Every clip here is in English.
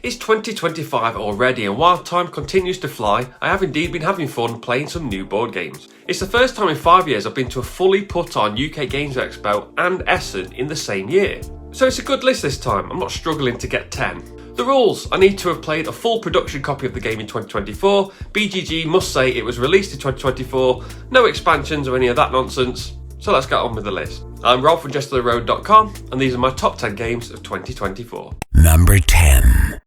It's 2025 already, and while time continues to fly, I have indeed been having fun playing some new board games. It's the first time in 5 years I've been to a fully put on UK Games Expo and Essen in the same year. So it's a good list this time, I'm not struggling to get 10. The rules: I need to have played a full production copy of the game in 2024, BGG must say it was released in 2024, no expansions or any of that nonsense. So let's get on with the list. I'm Rob from JestaThaRogue.com, and these are my top 10 games of 2024. Number 10.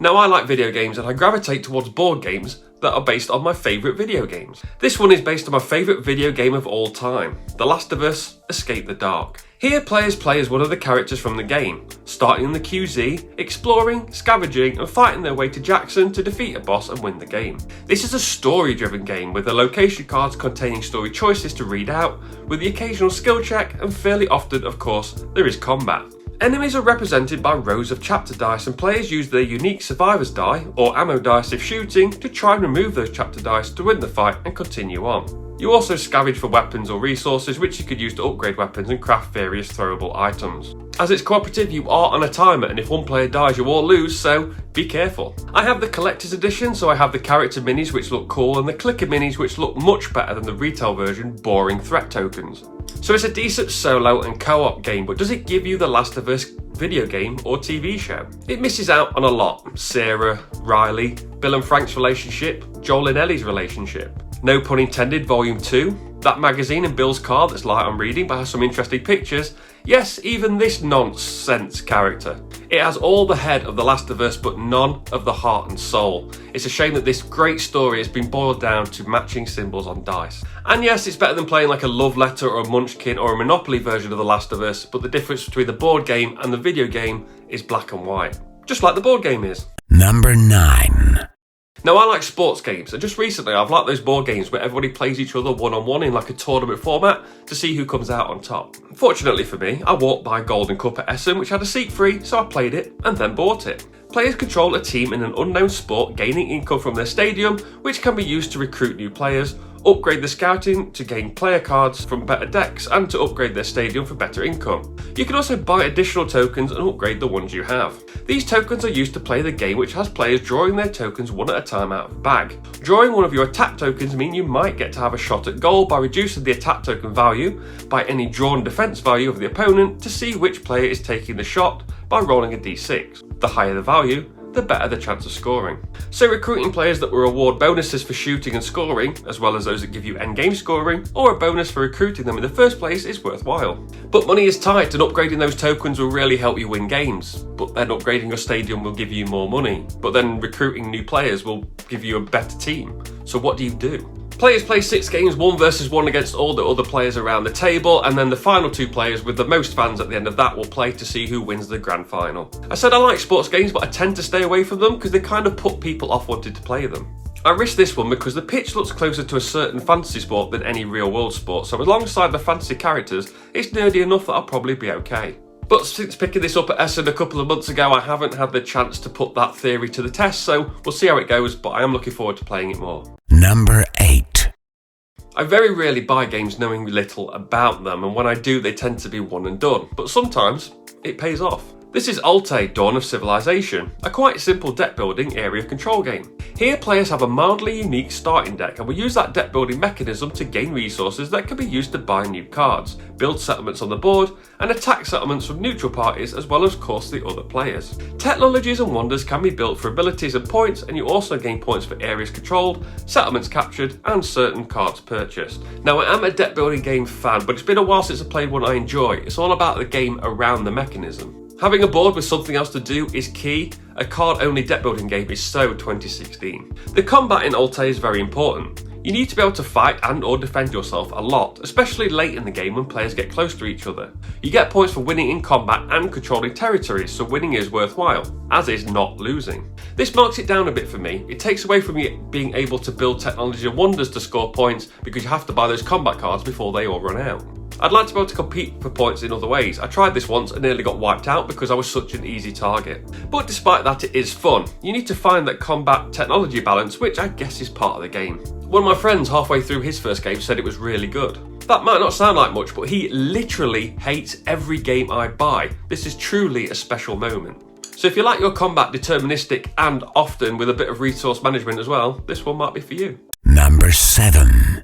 Now, I like video games and I gravitate towards board games that are based on my favourite video games. This one is based on my favourite video game of all time, The Last of Us: Escape the Dark. Here, players play as one of the characters from the game, starting in the QZ, exploring, scavenging and fighting their way to Jackson to defeat a boss and win the game. This is a story-driven game with the location cards containing story choices to read out, with the occasional skill check, and fairly often, of course, there is combat. Enemies are represented by rows of chapter dice, and players use their unique survivor's die, or ammo dice if shooting, to try and remove those chapter dice to win the fight and continue on. You also scavenge for weapons or resources which you could use to upgrade weapons and craft various throwable items. As it's cooperative, you are on a timer, and if one player dies you all lose, so be careful. I have the collector's edition, so I have the character minis which look cool and the clicker minis which look much better than the retail version boring threat tokens. So it's a decent solo and co-op game, but does it give you the Last of Us video game or TV show? It misses out on a lot. Sarah, Riley, Bill and Frank's relationship, Joel and Ellie's relationship. No pun intended, Volume 2. That magazine and Bill's car that's light on reading but has some interesting pictures. Yes, even this nonsense character. It has all the head of The Last of Us but none of the heart and soul. It's a shame that this great story has been boiled down to matching symbols on dice. And yes, it's better than playing like a love letter or a Munchkin or a Monopoly version of The Last of Us, but the difference between the board game and the video game is black and white. Just like the board game is. Number 9. Now, I like sports games, and just recently I've liked those board games where everybody plays each other one-on-one in like a tournament format to see who comes out on top. Fortunately for me, I walked by Golden Cup at Essen, which had a seat free, so I played it and then bought it. Players control a team in an unknown sport, gaining income from their stadium, which can be used to recruit new players, upgrade the scouting to gain player cards from better decks, and to upgrade their stadium for better income. You can also buy additional tokens and upgrade the ones you have. These tokens are used to play the game, which has players drawing their tokens one at a time out of a bag. Drawing one of your attack tokens mean you might get to have a shot at goal by reducing the attack token value by any drawn defense value of the opponent to see which player is taking the shot by rolling a d6. The higher the value, the better the chance of scoring. So recruiting players that will reward bonuses for shooting and scoring, as well as those that give you endgame scoring, or a bonus for recruiting them in the first place, is worthwhile. But money is tight, and upgrading those tokens will really help you win games. But then upgrading your stadium will give you more money. But then recruiting new players will give you a better team. So what do you do? Players play 6 games, 1 versus 1 against all the other players around the table, and then the final 2 players with the most fans at the end of that will play to see who wins the grand final. I said I like sports games, but I tend to stay away from them because they kind of put people off wanting to play them. I risk this one because the pitch looks closer to a certain fantasy sport than any real world sport, so alongside the fantasy characters, it's nerdy enough that I'll probably be okay. But since picking this up at Essen a couple of months ago, I haven't had the chance to put that theory to the test, so we'll see how it goes, but I am looking forward to playing it more. Number 8. I very rarely buy games knowing little about them, and when I do they tend to be one and done, but sometimes it pays off. This is Alte: Dawn of Civilization, a quite simple deck building area control game. Here players have a mildly unique starting deck and will use that deck building mechanism to gain resources that can be used to buy new cards, build settlements on the board, and attack settlements from neutral parties as well as, of course, the other players. Technologies and wonders can be built for abilities and points, and you also gain points for areas controlled, settlements captured, and certain cards purchased. Now, I am a deck building game fan, but it's been a while since I played one I enjoy. It's all about the game around the mechanism. Having a board with something else to do is key. A card-only deck building game is so 2016. The combat in Alte is very important. You need to be able to fight and or defend yourself a lot, especially late in the game when players get close to each other. You get points for winning in combat and controlling territories, so winning is worthwhile, as is not losing. This marks it down a bit for me. It takes away from you being able to build technology and wonders to score points because you have to buy those combat cards before they all run out. I'd like to be able to compete for points in other ways. I tried this once and nearly got wiped out because I was such an easy target. But despite that, it is fun. You need to find that combat technology balance, which I guess is part of the game. One of my friends halfway through his first game said it was really good. That might not sound like much, but he literally hates every game I buy. This is truly a special moment. So if you like your combat deterministic and often with a bit of resource management as well, this one might be for you. Number 7.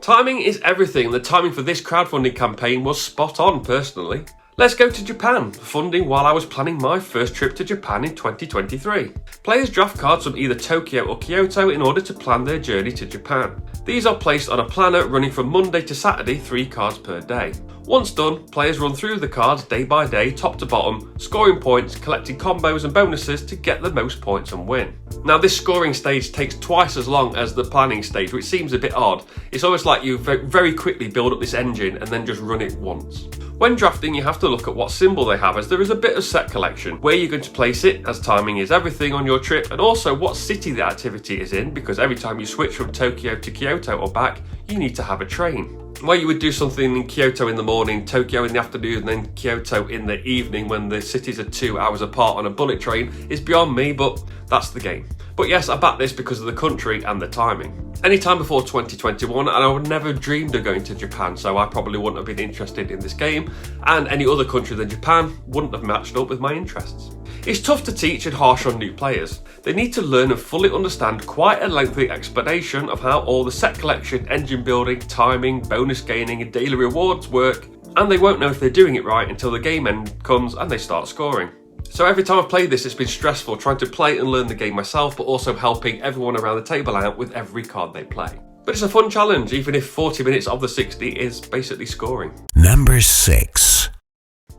Timing is everything. The timing for this crowdfunding campaign was spot on, personally. Let's go to Japan. Funding while I was planning my first trip to Japan in 2023. Players draft cards from either Tokyo or Kyoto in order to plan their journey to Japan. These are placed on a planner running from Monday to Saturday, 3 cards per day. Once done, players run through the cards day by day, top to bottom, scoring points, collecting combos and bonuses to get the most points and win. Now this scoring stage takes twice as long as the planning stage, which seems a bit odd. It's almost like you very quickly build up this engine and then just run it once. When drafting, you have to look at what symbol they have, as there is a bit of set collection, where you're going to place it, as timing is everything on your trip, and also what city the activity is in, because every time you switch from Tokyo to Kyoto or back, you need to have a train. Where you would do something in Kyoto in the morning, Tokyo in the afternoon, and then Kyoto in the evening when the cities are 2 hours apart on a bullet train is beyond me, but that's the game. But yes, I backed this because of the country and the timing. Any time before 2021, and I would never dreamed of going to Japan, so I probably wouldn't have been interested in this game, and any other country than Japan wouldn't have matched up with my interests. It's tough to teach and harsh on new players. They need to learn and fully understand quite a lengthy explanation of how all the set collection, engine building, timing, bonus gaining and daily rewards work, and they won't know if they're doing it right until the game end comes and they start scoring. So every time I've played this, it's been stressful trying to play and learn the game myself, but also helping everyone around the table out with every card they play. But it's a fun challenge, even if 40 minutes of the 60 is basically scoring. Number 6.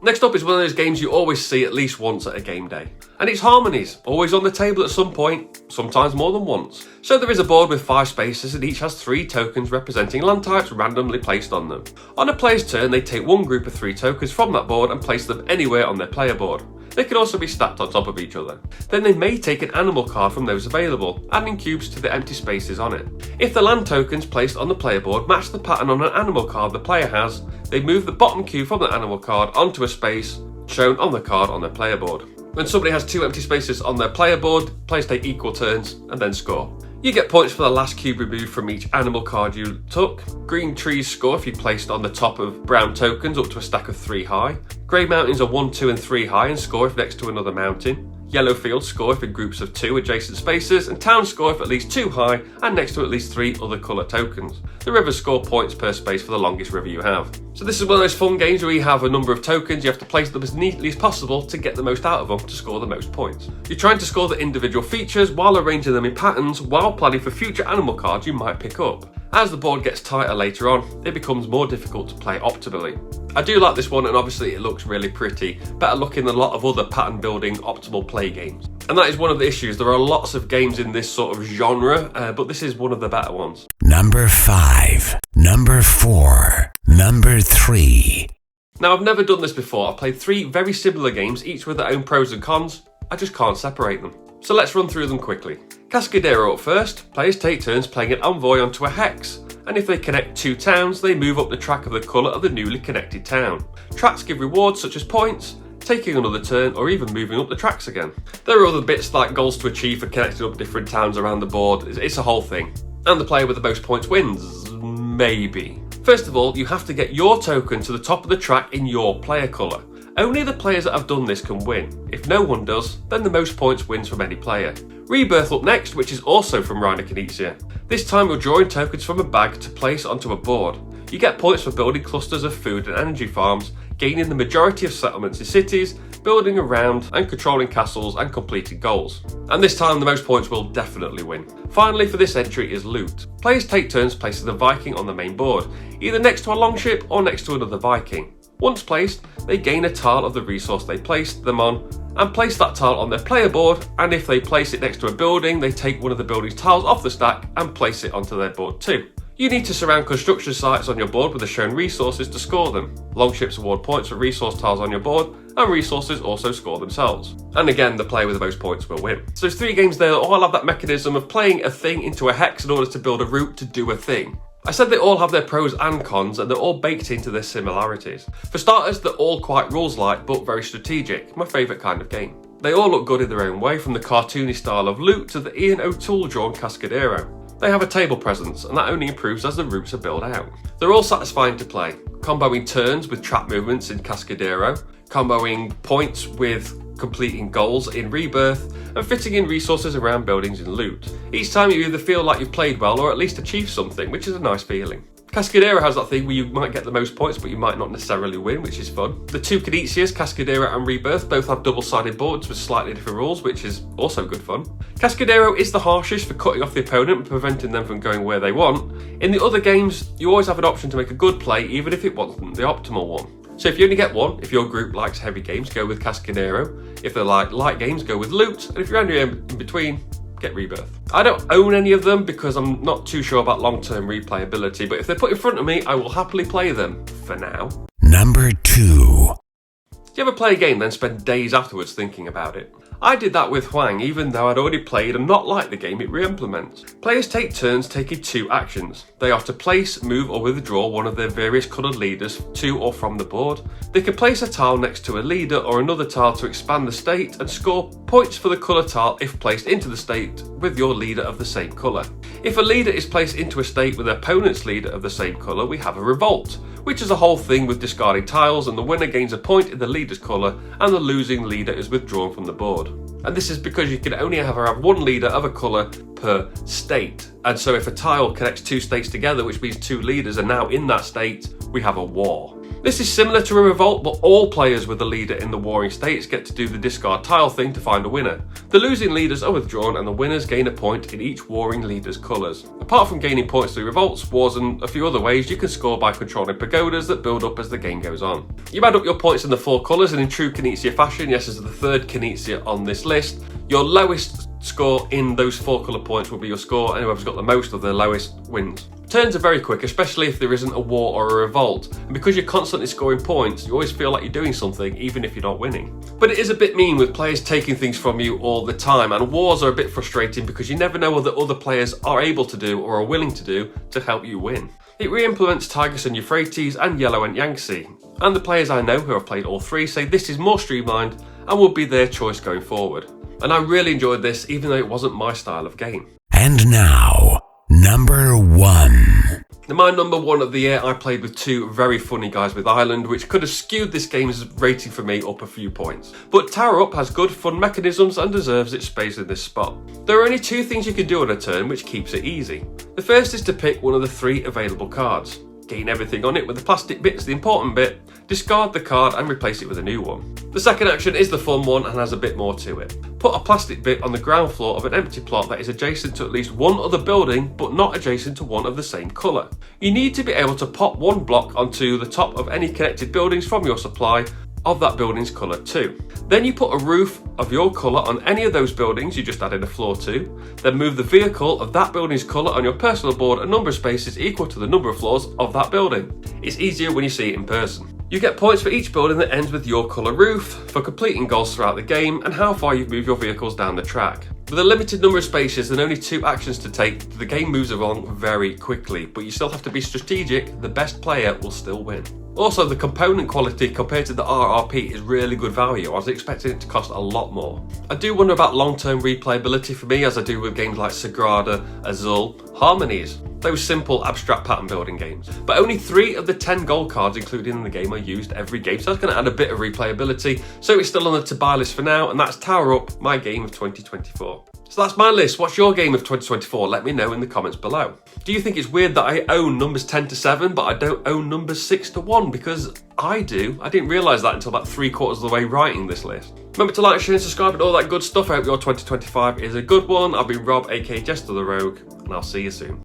Next up is one of those games you always see at least once at a game day. And it's Harmonies, always on the table at some point, sometimes more than once. So there is a board with 5 spaces and each has 3 tokens representing land types randomly placed on them. On a player's turn, they take one group of 3 tokens from that board and place them anywhere on their player board. They can also be stacked on top of each other. Then they may take an animal card from those available, adding cubes to the empty spaces on it. If the land tokens placed on the player board match the pattern on an animal card the player has, they move the bottom cube from the animal card onto a space shown on the card on their player board. When somebody has 2 empty spaces on their player board, players take equal turns and then score. You get points for the last cube removed from each animal card you took. Green trees score if you placed on the top of brown tokens up to a stack of 3 high. Grey mountains are 1, 2 and 3 high and score if next to another mountain. Yellow fields score if in groups of 2 adjacent spaces, and towns score if at least 2 high and next to at least 3 other colour tokens. The rivers score points per space for the longest river you have. So this is one of those fun games where you have a number of tokens, you have to place them as neatly as possible to get the most out of them to score the most points. You're trying to score the individual features while arranging them in patterns while planning for future animal cards you might pick up. As the board gets tighter later on, it becomes more difficult to play optimally. I do like this one, and obviously it looks really pretty, better looking than a lot of other pattern building optimal play games. And that is one of the issues. There are lots of games in this sort of genre, but this is one of the better ones. Number 5. Number 4. Number 3. Now I've never done this before. I've played 3 very similar games, each with their own pros and cons. I just can't separate them. So let's run through them quickly. Cascadero up first. Players take turns playing an envoy onto a hex, and if they connect 2 towns, they move up the track of the colour of the newly connected town. Tracks give rewards such as points, taking another turn, or even moving up the tracks again. There are other bits like goals to achieve for connecting up different towns around the board. It's a whole thing. And the player with the most points wins. Maybe. First of all, you have to get your token to the top of the track in your player colour. Only the players that have done this can win. If no one does, then the most points wins from any player. Rebirth up next, which is also from Reiner Knizia. This time you're drawing tokens from a bag to place onto a board. You get points for building clusters of food and energy farms, gaining the majority of settlements in cities, building around and controlling castles and completing goals. And this time the most points will definitely win. Finally for this entry is loot. Players take turns placing the Viking on the main board, either next to a longship or next to another Viking. Once placed, they gain a tile of the resource they placed them on and place that tile on their player board, and if they place it next to a building, they take one of the building's tiles off the stack and place it onto their board too. You need to surround construction sites on your board with the shown resources to score them. Longships award points for resource tiles on your board, and resources also score themselves. And again, the player with the most points will win. So there's 3 games there that all have that mechanism of playing a thing into a hex in order to build a route to do a thing. I said they all have their pros and cons, and they're all baked into their similarities. For starters, they're all quite rules-like, but very strategic, my favourite kind of game. They all look good in their own way, from the cartoony style of Loot to the Ian O'Toole drawn Cascadero. They have a table presence, and that only improves as the routes are built out. They're all satisfying to play, comboing turns with trap movements in Cascadero, comboing points with completing goals in Rebirth, and fitting in resources around buildings in Loot. Each time you either feel like you've played well or at least achieved something, which is a nice feeling. Cascadero has that thing where you might get the most points but you might not necessarily win, which is fun. The two Knizias, Cascadero and Rebirth, both have double-sided boards with slightly different rules, which is also good fun. Cascadero is the harshest for cutting off the opponent and preventing them from going where they want. In the other games, you always have an option to make a good play even if it wasn't the optimal one. So if you only get one, if your group likes heavy games, go with Cascadero. If they like light games, go with Loot. And if you're only in between, get Rebirth. I don't own any of them because I'm not too sure about long-term replayability, but if they're put in front of me, I will happily play them, for now. Number 2. Do you ever play a game then spend days afterwards thinking about it? I did that with Huang, even though I'd already played and not liked the game it re-implements. Players take turns taking two actions. They are to place, move or withdraw one of their various coloured leaders to or from the board. They can place a tile next to a leader or another tile to expand the state and score points for the colour tile if placed into the state with your leader of the same colour. If a leader is placed into a state with an opponent's leader of the same colour, we have a revolt, which is a whole thing with discarding tiles, and the winner gains a point in the leader's colour and the losing leader is withdrawn from the board. And this is because you can only ever have one leader of a colour per state. And so if a tile connects two states together, which means two leaders are now in that state, we have a war. This is similar to a revolt, but all players with a leader in the warring states get to do the discard tile thing to find a winner. The losing leaders are withdrawn and the winners gain a point in each warring leader's colours. Apart from gaining points through revolts, wars and a few other ways, you can score by controlling pagodas that build up as the game goes on. You add up your points in the four colours, and in true Knizia fashion, yes, as the third Knizia on this list, your lowest score in those four colour points will be your score, and whoever's got the most of the lowest wins. Turns are very quick, especially if there isn't a war or a revolt, and because you're constantly scoring points, you always feel like you're doing something even if you're not winning. But it is a bit mean with players taking things from you all the time, and wars are a bit frustrating because you never know what the other players are able to do or are willing to do to help you win. It re-implements Tigris and Euphrates and Yellow and Yangtze, and the players I know who have played all three say this is more streamlined and will be their choice going forward. And I really enjoyed this, even though it wasn't my style of game. And now, number 1. In my number 1 of the year, I played with two very funny guys with Island, which could have skewed this game's rating for me up a few points. But Tower Up has good fun mechanisms and deserves its space in this spot. There are only two things you can do on a turn, which keeps it easy. The first is to pick one of the 3 available cards. Gain everything on it with the plastic bit's the important bit, discard the card and replace it with a new one. The second action is the fun one and has a bit more to it. Put a plastic bit on the ground floor of an empty plot that is adjacent to at least one other building but not adjacent to one of the same colour. You need to be able to pop one block onto the top of any connected buildings from your supply of that building's colour too. Then you put a roof of your colour on any of those buildings you just added a floor to, then move the vehicle of that building's colour on your personal board a number of spaces equal to the number of floors of that building. It's easier when you see it in person. You get points for each building that ends with your colour roof, for completing goals throughout the game, and how far you've moved your vehicles down the track. With a limited number of spaces and only 2 actions to take, the game moves along very quickly, but you still have to be strategic. The best player will still win. Also, the component quality compared to the RRP is really good value. I was expecting it to cost a lot more. I do wonder about long-term replayability for me, as I do with games like Sagrada, Azul, Harmonies, those simple abstract pattern building games. But only 3 of the 10 gold cards included in the game are used every game, so that's going to add a bit of replayability. So it's still on the to-buy list for now, and that's Tower Up, my game of 2024. So that's my list. What's your game of 2024? Let me know in the comments below. Do you think it's weird that I own numbers 10 to 7, but I don't own numbers 6 to 1? Because I do. I didn't realise that until about 3/4 of the way writing this list. Remember to like, share and subscribe and all that good stuff. I hope your 2025 is a good one. I've been Rob, aka JestaThaRogue, and I'll see you soon.